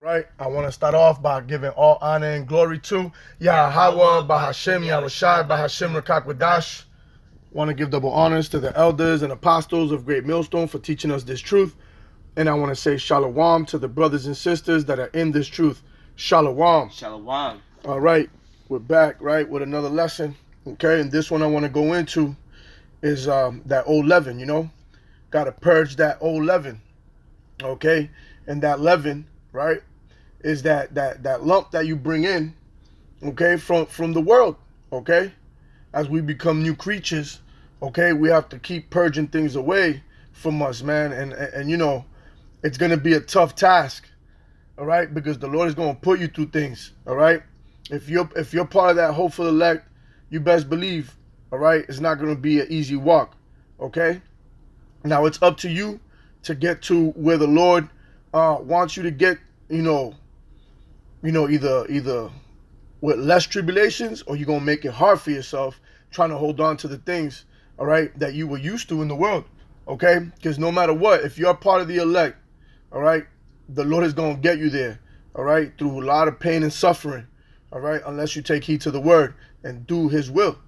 Right, I want to start off by giving all honor and glory to Yahweh, Bahashem, Yahushai, Bahashem, Rakakwadash. Want to give double honors to the elders and apostles of Great Millstone for teaching us this truth. And I want to say shalom to the brothers and sisters that are in this truth. Shalom. Shalom. All right, we're back, right, with another lesson. Okay, and this one I want to go into is that old leaven, Got to purge that old leaven. Okay, and that leaven, right, is that lump that you bring in, okay, from the world, okay? As we become new creatures, okay, we have to keep purging things away from us, man. And it's going to be a tough task, all right? Because the Lord is going to put you through things, all right? If you're part of that hopeful elect, you best believe, all right, it's not going to be an easy walk, okay? Now, it's up to you to get to where the Lord wants you to get, either with less tribulations, or you're going to make it hard for yourself trying to hold on to the things, all right, that you were used to in the world, okay? Because no matter what, if you're part of the elect, all right, the Lord is going to get you there, all right, through a lot of pain and suffering, all right, unless you take heed to the word and do his will,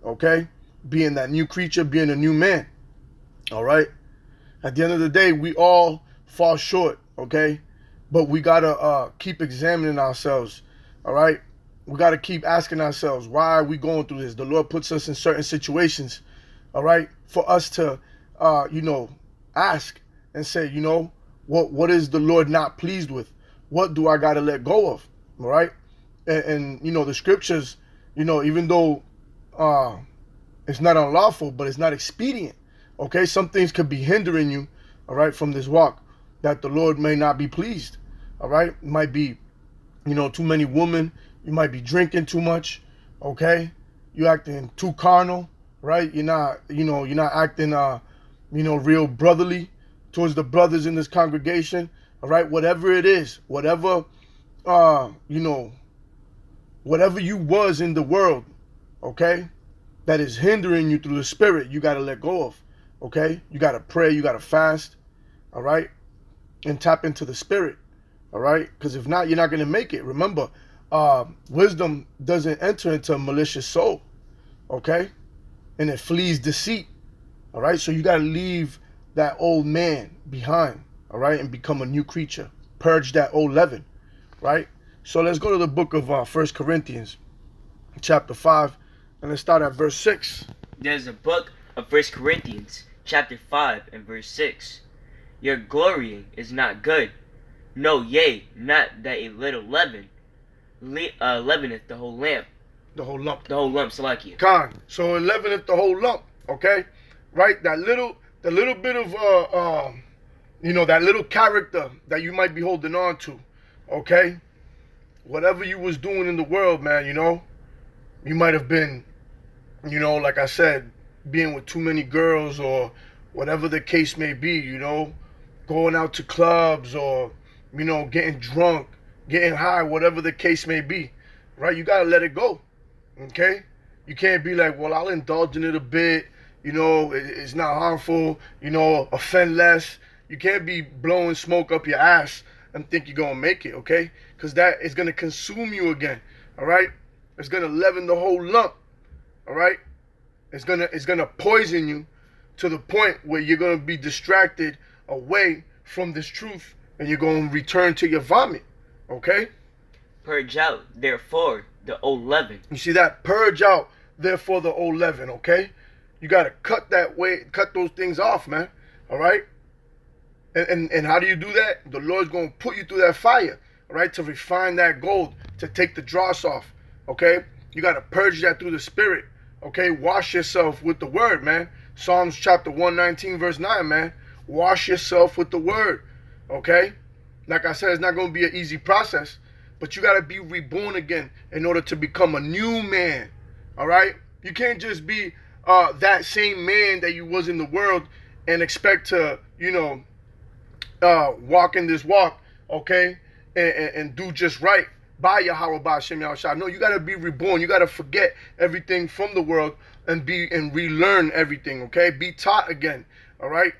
okay? Being that new creature, being a new man, all right? At the end of the day, we all fall short, okay? But we got to keep examining ourselves, all right? We got to keep asking ourselves, why are we going through this? The Lord puts us in certain situations, all right, for us to, ask and say, what is the Lord not pleased with? What do I got to let go of, all right? And the scriptures, even though it's not unlawful, but it's not expedient, okay? Some things could be hindering you, all right, from this walk that the Lord may not be pleased. All right, it might be, too many women. You might be drinking too much. Okay, you acting too carnal, right? You're not acting, real brotherly towards the brothers in this congregation. All right, whatever it is, whatever you was in the world, okay, that is hindering you through the spirit, you got to let go of. Okay, you got to pray, you got to fast, all right, and tap into the spirit. All right, because if not, you're not going to make it. Remember, wisdom doesn't enter into a malicious soul, okay? And it flees deceit, all right? So you got to leave that old man behind, all right, and become a new creature. Purge that old leaven, right? So let's go to the book of 1 Corinthians, chapter 5, and let's start at verse 6. There's a book of 1 Corinthians, chapter 5 and verse 6. Your glorying is not good. No, yea, not that a little leaven leaveneth the whole lamp. The whole lump. The whole lump, Salakia. Con. So it leaveneth the whole lump, okay? Right? The little bit of, that little character that you might be holding on to, okay? Whatever you was doing in the world, man, you might have been, like I said, being with too many girls or whatever the case may be, going out to clubs or, getting drunk, getting high, whatever the case may be, right? You got to let it go, okay? You can't be like, well, I'll indulge in it a bit, it's not harmful, offend less. You can't be blowing smoke up your ass and think you're going to make it, okay? Because that is going to consume you again, all right? It's going to leaven the whole lump, all right? It's gonna poison you to the point where you're going to be distracted away from this truth and you're going to return to your vomit, okay? Purge out, therefore, the old leaven. You see that? Purge out, therefore, the old leaven, okay? You got to cut those things off, man, all right? And how do you do that? The Lord's going to put you through that fire, all right, to refine that gold, to take the dross off, okay? You got to purge that through the spirit, okay? Wash yourself with the word, man. Psalms chapter 119, verse 9, man. Wash yourself with the word, okay? Like I said, it's not going to be an easy process, but you got to be reborn again in order to become a new man, all right? You can't just be that same man that you was in the world and expect to, walk in this walk, okay, and do just right by Yahweh, by Hashem Yahushua. No, you got to be reborn. You got to forget everything from the world and relearn everything, okay? Be taught again, all right?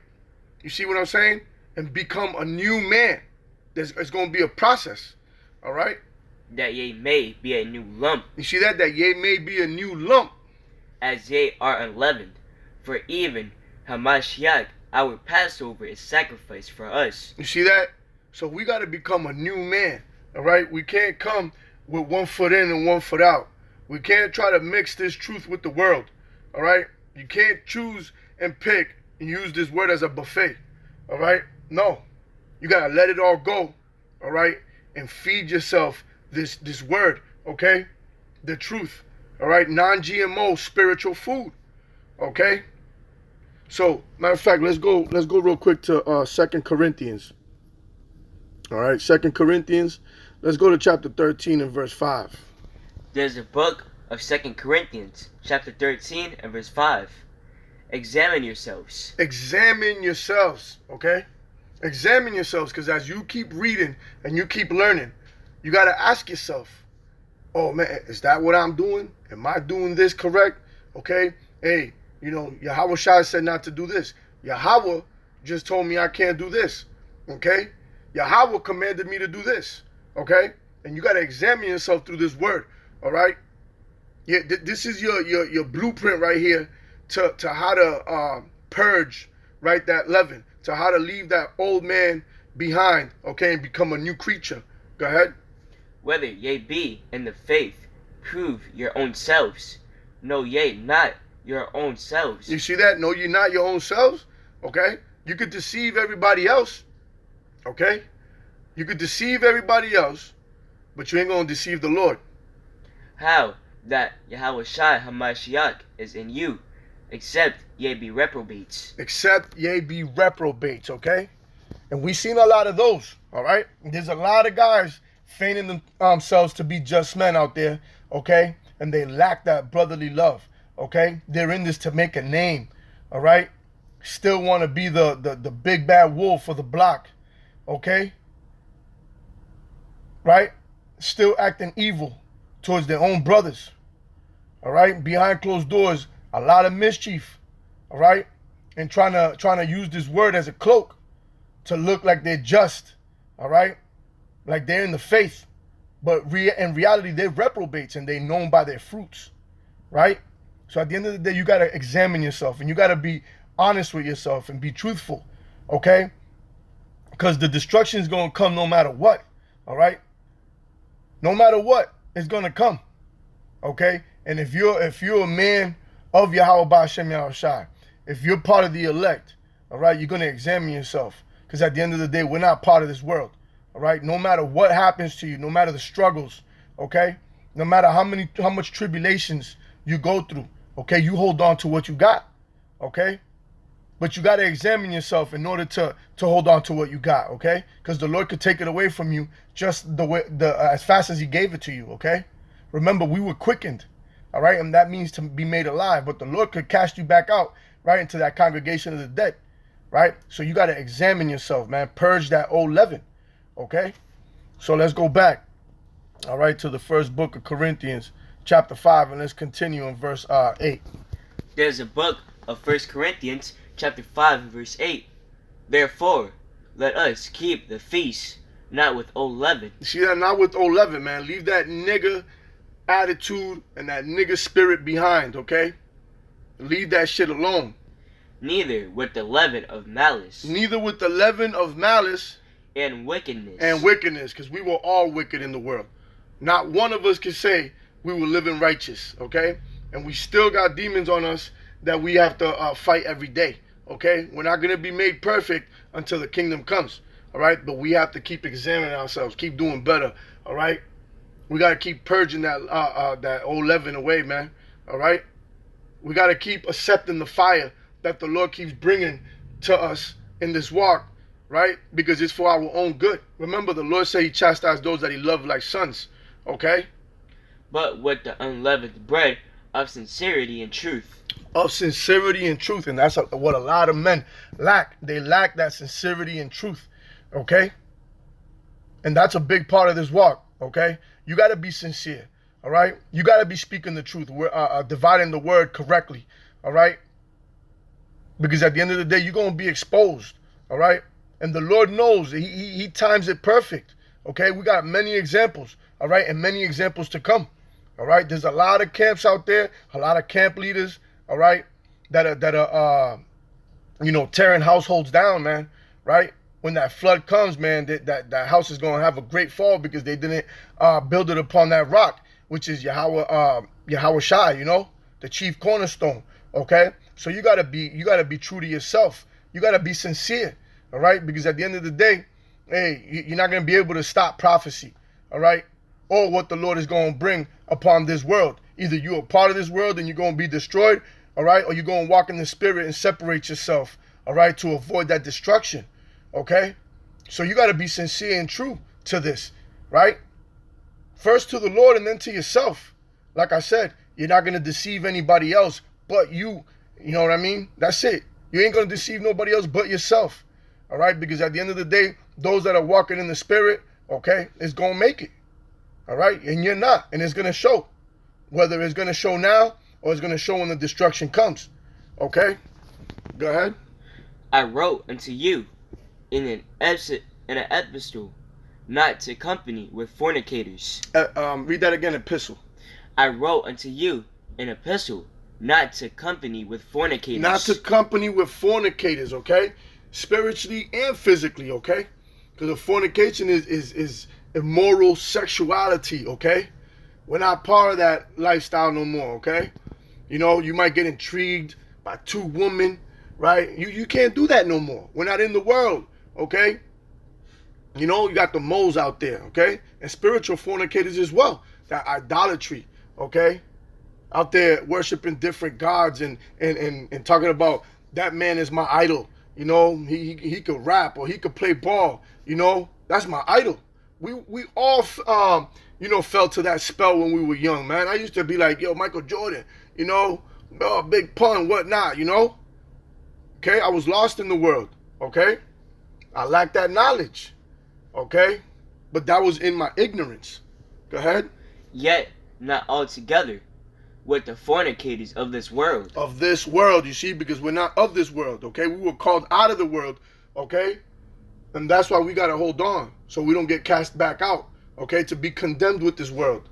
You see what I'm saying? And become a new man, It's going to be a process. All right? that ye may be a new lump, You see that? That ye may be a new lump. as ye are unleavened. For even Hamashiach, our Passover, is sacrificed for us. You see that? So we got to become a new man. All right? We can't come with 1 foot in and 1 foot out. We can't try to mix this truth with the world. All right? You can't choose and pick and use this word as a buffet. All right? No. You got to let it all go. All right? And feed yourself this word. Okay? The truth. All right? Non-GMO spiritual food. Okay? So, matter of fact, let's go real quick to 2 Corinthians. All right? 2 Corinthians. Let's go to chapter 13 and verse 5. There's a book of 2 Corinthians, chapter 13 and verse 5. Examine yourselves. Examine yourselves, okay? Examine yourselves, because as you keep reading and you keep learning, you got to ask yourself, oh man, is that what I'm doing? Am I doing this correct? Okay? Hey, Yahweh Shai said not to do this. Yahweh just told me I can't do this, okay? Yahweh commanded me to do this, okay? And you got to examine yourself through this word, all right? Yeah, this is your blueprint right here to how to purge, right, that leaven, to how to leave that old man behind, okay, and become a new creature. Go ahead. Whether ye be in the faith, prove your own selves. Know ye not your own selves. You see that? Know ye not your own selves, okay? You could deceive everybody else, okay? You could deceive everybody else, but you ain't going to deceive the Lord. How? That Yahweh Shai Hamashiach is in you, except ye be reprobates. Except ye be reprobates, okay? And we seen a lot of those, all right? There's a lot of guys feigning themselves to be just men out there, okay? And they lack that brotherly love, okay? They're in this to make a name, all right? Still want to be the big bad wolf for the block, okay? Right? Still acting evil towards their own brothers, all right? Behind closed doors, a lot of mischief, all right? And trying to use this word as a cloak to look like they're just, all right? Like they're in the faith, but in reality, they're reprobates and they're known by their fruits, right? So at the end of the day, you got to examine yourself and you got to be honest with yourself and be truthful, okay? Because the destruction is going to come no matter what, all right? No matter what, it's going to come, okay? And if you're a man of Yahweh Ba'Shem Yahushai, if you're part of the elect, all right, you're going to examine yourself. Because at the end of the day, we're not part of this world, all right? No matter what happens to you, no matter the struggles, okay? No matter how much tribulations you go through, okay? You hold on to what you got, okay? But you got to examine yourself in order to hold on to what you got, okay? Because the Lord could take it away from you just as fast as he gave it to you, okay? Remember, we were quickened, all right? And that means to be made alive. But the Lord could cast you back out, right, into that congregation of the dead, right? So you got to examine yourself, man. Purge that old leaven, okay? So let's go back, all right, to the first book of Corinthians, chapter 5, and let's continue in verse 8. There's a book of 1 Corinthians, chapter 5 and verse 8. Therefore, let us keep the feast, not with old leaven. See that? Not with old leaven, man. Leave that nigga attitude and that nigga spirit behind, okay? Leave that shit alone. Neither with the leaven of malice. Neither with the leaven of malice and wickedness. And wickedness, because we were all wicked in the world. Not one of us can say we were living righteous, okay? And we still got demons on us that we have to fight every day, okay? We're not going to be made perfect until the kingdom comes, all right? But we have to keep examining ourselves, keep doing better, all right? We got to keep purging that old leaven away, man, all right? We got to keep accepting the fire that the Lord keeps bringing to us in this walk, right? Because it's for our own good. Remember, the Lord said he chastised those that he loved like sons, okay? But with the unleavened bread of sincerity and truth. Of sincerity and truth. And that's what a lot of men lack. They lack that sincerity and truth, okay? And that's a big part of this walk, okay? You got to be sincere, all right? You got to be speaking the truth. We're dividing the word correctly, all right? Because at the end of the day, you're going to be exposed, all right? And the Lord knows he times it perfect. Okay, we got many examples, all right, and many examples to come. All right, there's a lot of camps out there, a lot of camp leaders, all right, that are tearing households down, man. Right? When that flood comes, man, that house is going to have a great fall because they didn't build it upon that rock, which is Yahweh Shai, the chief cornerstone. Okay, so you gotta be true to yourself. You gotta be sincere. All right, because at the end of the day, hey, you're not gonna be able to stop prophecy. All right, or what the Lord is going to bring upon this world. Either you're a part of this world and you're going to be destroyed, all right, or you're going to walk in the spirit and separate yourself, all right, to avoid that destruction. Okay, so you got to be sincere and true to this, right? First to the Lord and then to yourself. Like I said, you're not going to deceive anybody else but you. You know what I mean? That's it. You ain't going to deceive nobody else but yourself. All right? Because at the end of the day, those that are walking in the spirit, okay, is going to make it. All right? And you're not. And it's going to show. Whether it's going to show now or it's going to show when the destruction comes. Okay? Go ahead. I wrote unto you in an epistle, not to company with fornicators. Read that again, epistle. I wrote unto you an epistle, not to company with fornicators. Not to company with fornicators, okay? Spiritually and physically, okay? Because the fornication is immoral sexuality, okay? We're not part of that lifestyle no more, okay? You might get intrigued by two women, right? You can't do that no more. We're not in the world, okay? You got the moles out there, okay? And spiritual fornicators as well. That idolatry, okay? Out there worshiping different gods and talking about that man is my idol. He could rap or he could play ball. That's my idol. We all fell to that spell when we were young, man. I used to be like, yo, Michael Jordan, big pun, whatnot, Okay, I was lost in the world, okay? I lacked that knowledge, okay? But that was in my ignorance. Go ahead. Yet not altogether with the fornicators of this world. Of this world, you see, because we're not of this world, okay? We were called out of the world, okay? And that's why we got to hold on so we don't get cast back out, okay? To be condemned with this world.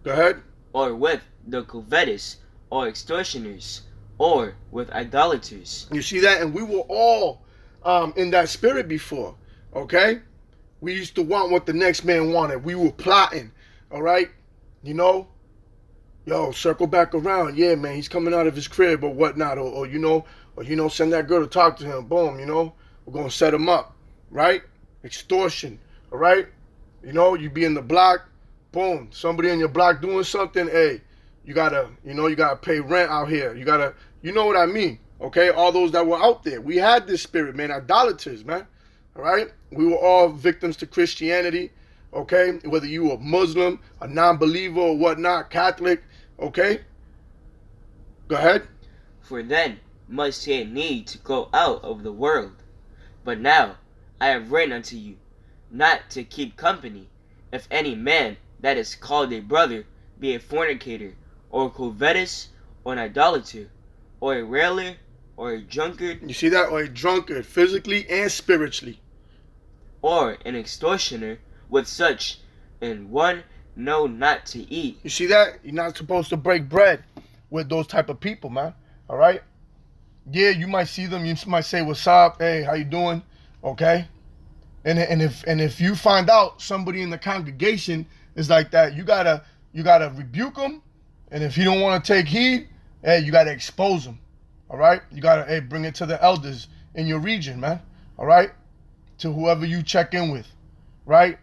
Go ahead. Or with the covetous, or extortioners, or with idolaters. You see that? And we were all in that spirit before, okay? We used to want what the next man wanted. We were plotting, all right? Yo, circle back around. Yeah, man, he's coming out of his crib or whatnot. Or send that girl to talk to him. Boom, we're going to set him up, right? Extortion, all right? You be in the block. Boom, somebody in your block doing something. Hey, you got to pay rent out here. You know what I mean, okay? All those that were out there. We had this spirit, man, idolaters, man, all right? We were all victims to Christianity, okay? Whether you were Muslim, a non-believer or whatnot, Catholic, okay? Go ahead. For then must ye need to go out of the world. But now I have written unto you, not to keep company, if any man that is called a brother be a fornicator, or covetous, or an idolater, or a railer, or a drunkard. You see that? Or a drunkard, physically and spiritually. Or an extortioner, with such, and one know not to eat. You see that? You're not supposed to break bread with those type of people, man. All right? Yeah, you might see them. You might say, what's up? Hey, how you doing? Okay? And if you find out somebody in the congregation is like that, you gotta rebuke them. And if he don't want to take heed, hey, you gotta expose him. All right? You gotta bring it to the elders in your region, man. All right? To whoever you check in with, right?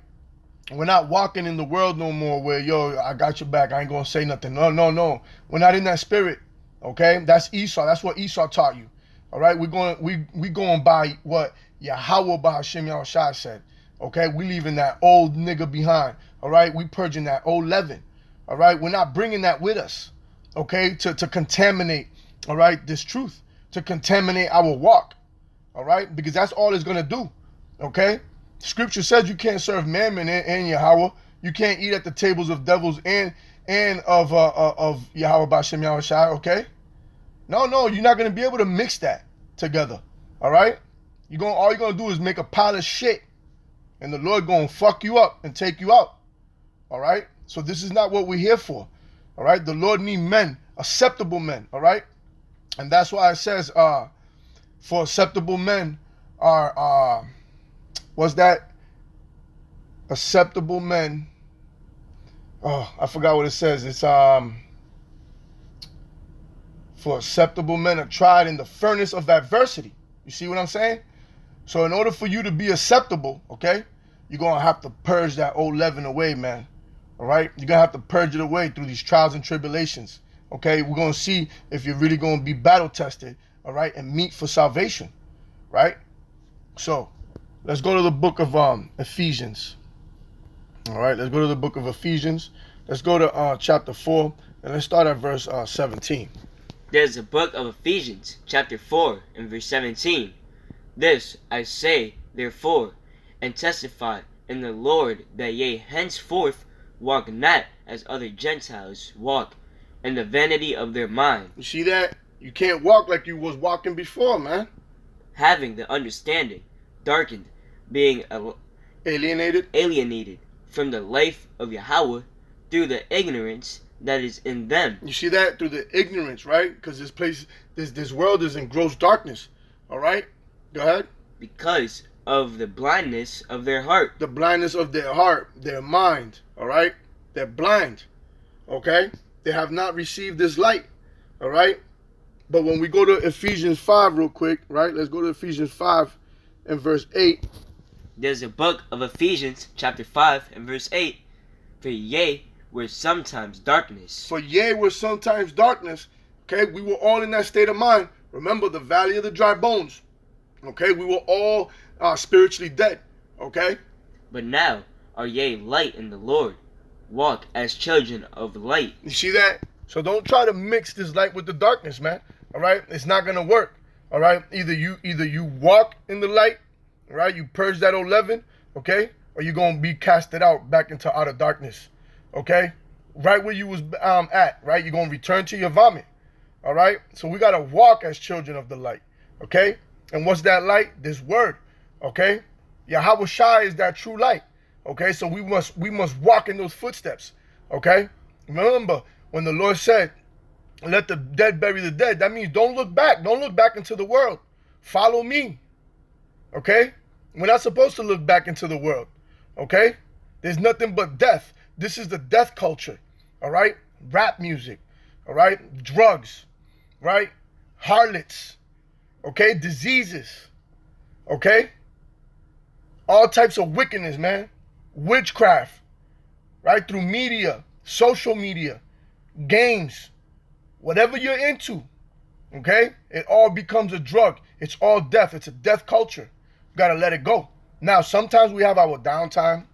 We're not walking in the world no more where, yo, I got your back. I ain't gonna say nothing. No. We're not in that spirit. Okay? That's Esau. That's what Esau taught you. All right? We going by what Yahweh Bahashim Yahushua said. Okay? We leaving that old nigga behind. All right? We purging that old leaven. All right? We're not bringing that with us. Okay? To contaminate, all right, this truth. To contaminate our walk. All right? Because that's all it's going to do. Okay? Scripture says you can't serve Mammon and Yahweh. You can't eat at the tables of devils and of Yahweh Bashem Yahushua, okay? No, you're not going to be able to mix that together, all right? All you're gonna do is make a pile of shit, and the Lord gonna fuck you up and take you out. All right. So this is not what we're here for. All right. The Lord need men, acceptable men. All right. And that's why it says, for acceptable men are, what's that? Acceptable men. Oh, I forgot what it says. It's for acceptable men are tried in the furnace of adversity. You see what I'm saying? So in order for you to be acceptable, okay, you're going to have to purge that old leaven away, man. All right? You're going to have to purge it away through these trials and tribulations. Okay? We're going to see if you're really going to be battle tested, all right, and meet for salvation, right? So let's go to the book of Ephesians. All right, let's go to the book of Ephesians. Let's go to chapter 4, and let's start at verse 17. There's the book of Ephesians, chapter 4, and verse 17. This I say, therefore, and testify in the Lord, that ye henceforth walk not as other Gentiles walk, in the vanity of their mind. You see that? You can't walk like you was walking before, man. Having the understanding darkened, being alienated from the life of Yahweh through the ignorance that is in them. You see that? Through the ignorance, right? Because this world is in gross darkness. All right? Go ahead. Because of the blindness of their heart. The blindness of their heart, their mind. All right? They're blind. Okay? They have not received this light. All right? But when we go to Ephesians 5 real quick, right? Let's go to Ephesians 5 and verse 8. There's a book of Ephesians, chapter 5 and verse 8. For ye were sometimes darkness. For ye were sometimes darkness. Okay, we were all in that state of mind. Remember the valley of the dry bones. Okay, we were all spiritually dead. Okay. But now are ye light in the Lord. Walk as children of light. You see that? So don't try to mix this light with the darkness, man. All right, it's not gonna work. All right, either you walk in the light, all right, you purge that old leaven, okay, or you're gonna be casted out back into outer darkness. Okay, right where you was at, right? You're gonna return to your vomit. All right, so we gotta walk as children of the light. Okay, and what's that light? This word. Okay, Yahweh Shai is that true light. Okay, so we must walk in those footsteps. Okay, remember when the Lord said, let the dead bury the dead, that means don't look back. Don't look back into the world. Follow me. Okay? We're not supposed to look back into the world. Okay? There's nothing but death. This is the death culture. All right? Rap music. All right? Drugs. Right? Harlots. Okay? Diseases. Okay? All types of wickedness, man. Witchcraft. Right? Through media, social media, games, whatever you're into, okay? It all becomes a drug. It's all death. It's a death culture. You got to let it go. Now, sometimes we have our downtime,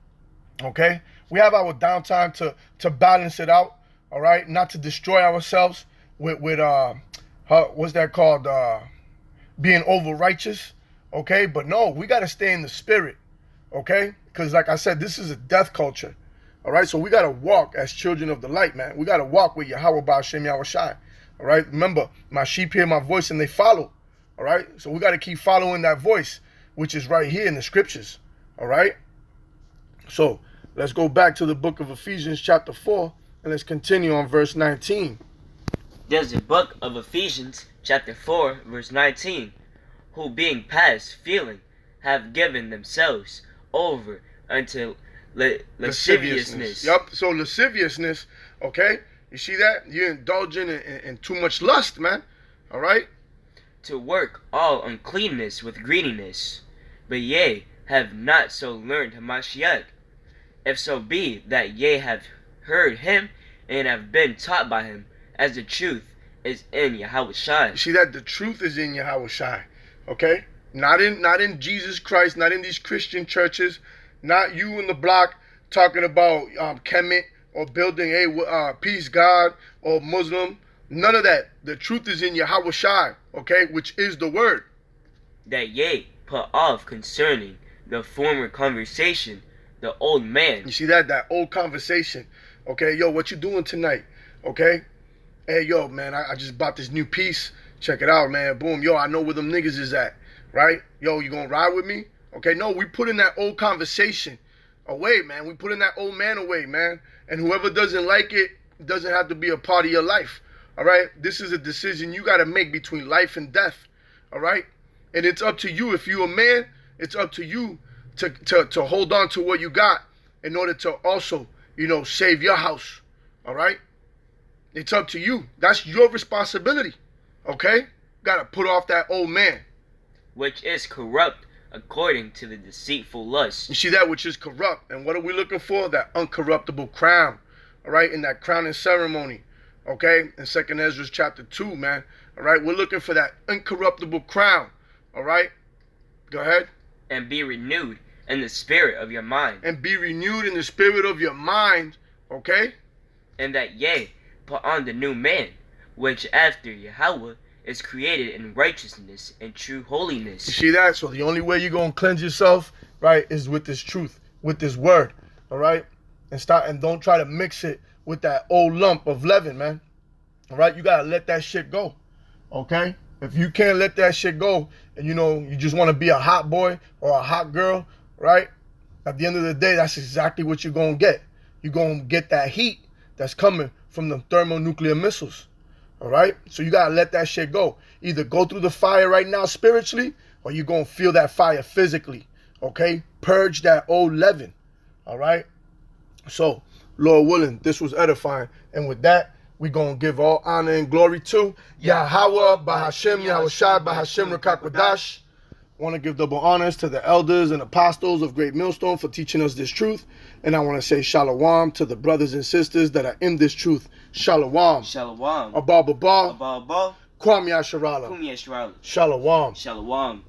okay? We have our downtime to balance it out, all right? Not to destroy ourselves with what's that called? Being over righteous, okay? But no, we got to stay in the spirit, okay? Because like I said, this is a death culture. All right, so we got to walk as children of the light, man. We got to walk with Yahweh Ba'ashem Yahweh Shai. All right, remember, my sheep hear my voice and they follow. All right, so we got to keep following that voice, which is right here in the scriptures. All right, so let's go back to the book of Ephesians chapter 4, and let's continue on verse 19. There's the book of Ephesians, chapter 4, verse 19. Who being past feeling have given themselves over unto lasciviousness. Yep. So lasciviousness, okay? You see that? You're indulging in too much lust, man. All right? To work all uncleanness with greediness. But ye have not so learned Hamashiach. If so be that ye have heard him and have been taught by him, as the truth is in Yahweh Shai. You see that? The truth is in Yahweh Shai. Okay? Not in Jesus Christ, not in these Christian churches. Not you in the block talking about Kemet or building a peace God or Muslim. None of that. The truth is in Yahweh Shai, okay, which is the word. That ye put off concerning the former conversation, the old man. You see that? That old conversation. Okay, yo, what you doing tonight? Okay? Hey, yo, man, I just bought this new piece. Check it out, man. Boom. Yo, I know where them niggas is at. right? Yo, you gonna ride with me? Okay, no, we putting that old conversation away, man. We putting that old man away, man. And whoever doesn't like it doesn't have to be a part of your life. All right? This is a decision you got to make between life and death. All right? And it's up to you. If you're a man, it's up to you to hold on to what you got in order to also, save your house. All right? It's up to you. That's your responsibility. Okay? Got to put off that old man. Which is corrupt according to the deceitful lust. You see that which is corrupt. And what are we looking for? That uncorruptible crown. All right? In that crowning ceremony. Okay? In 2nd Ezra chapter 2, man. All right? We're looking for that incorruptible crown. All right? Go ahead. And be renewed in the spirit of your mind. And be renewed in the spirit of your mind. Okay? And that ye put on the new man, which after Yahweh is created in righteousness and true holiness. You see that? So the only way you're going to cleanse yourself, right, is with this truth, with this word. All right? And don't try to mix it with that old lump of leaven, man. All right? You got to let that shit go. Okay? If you can't let that shit go and, you just want to be a hot boy or a hot girl, right? At the end of the day, that's exactly what you're going to get. You're going to get that heat that's coming from the thermonuclear missiles. All right? So you got to let that shit go. Either go through the fire right now spiritually or you're going to feel that fire physically. Okay? Purge that old leaven. All right? So, Lord willing, this was edifying. And with that, we're going to give all honor and glory to Yahweh, Bahashem, Yahushai, Bahashem, Rakakwadash. Want to give double honors to the elders and apostles of Great Millstone for teaching us this truth. And I want to say shalom to the brothers and sisters that are in this truth. Shalom. Shalom. Abba Baba. Abba. Kwam Yasharala. Kum Yeshua. Shalom. Shalom.